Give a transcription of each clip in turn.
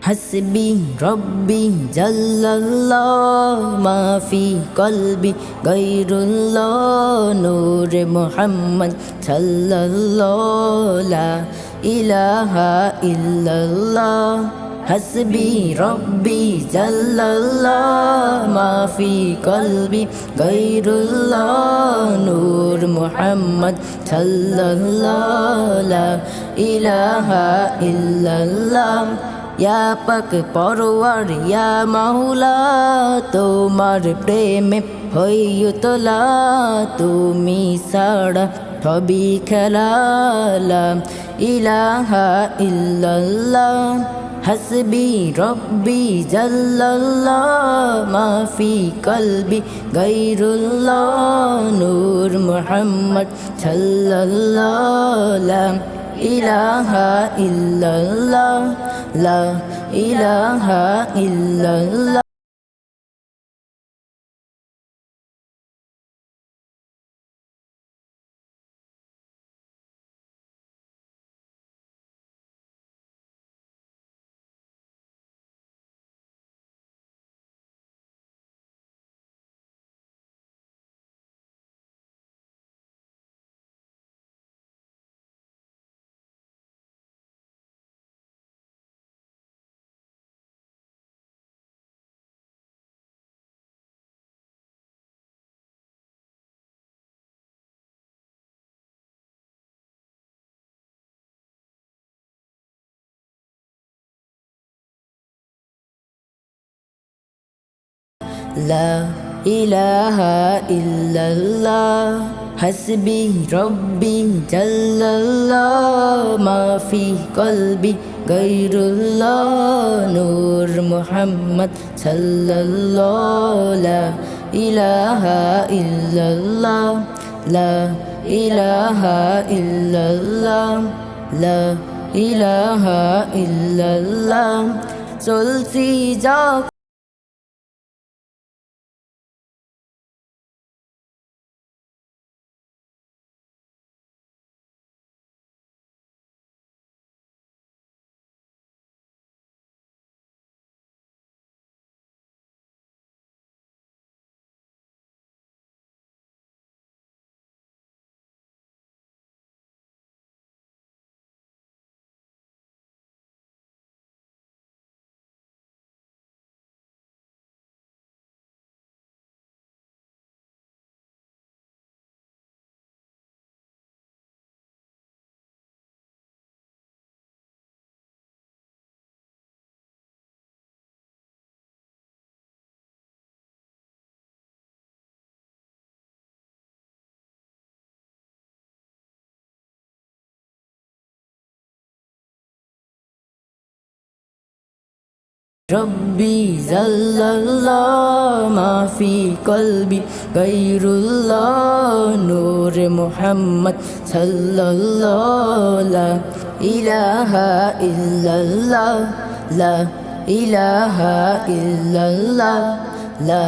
হাসবি রব্বি জাল্লাল্লাহ মাফি কলবি গায়রুল্লাহ নূরে মুহাম্মদ সাল্লাল্লাহু লা ইলাহা ইল্লাল্লাহ হাসবি রব্বি জাল্লাল্লাহ মাফি কলবি গায়রুল্লাহ নূর মুহাম্মদ সাল্লাল্লাহু লা ইলাহা ইল্লাল্লাহ ইয়া পাক পরওয়ার ইয়া মাওলা তোমার প্রেমে হইয়ু তোলা তুমি সাড়া সবই খেলা লা ইলাহা ইল্লাল্লাহ হাসবি রব্বি জাল্লাল্লাহ মাফি কলবি গায়রুল্লাহ নূর মুহাম্মদ সাল্লাল্লাহু লা ইলাহা ইল্লাল্লাহ লা ইলাহা ইল্লাল্লাহ لا إله إلا الله حسبي ربي جل الله ما في قلبي غير الله نور محمد صلى الله لا إله إلا الله لا إله إلا الله لا إله إلا الله চলছি যা ربي جل الله ما في قلبي غير الله نور محمد صلى الله لا إله إلا الله لا إله إلا الله لا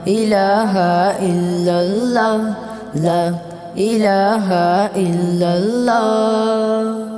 إله إلا الله لا إله إلا الله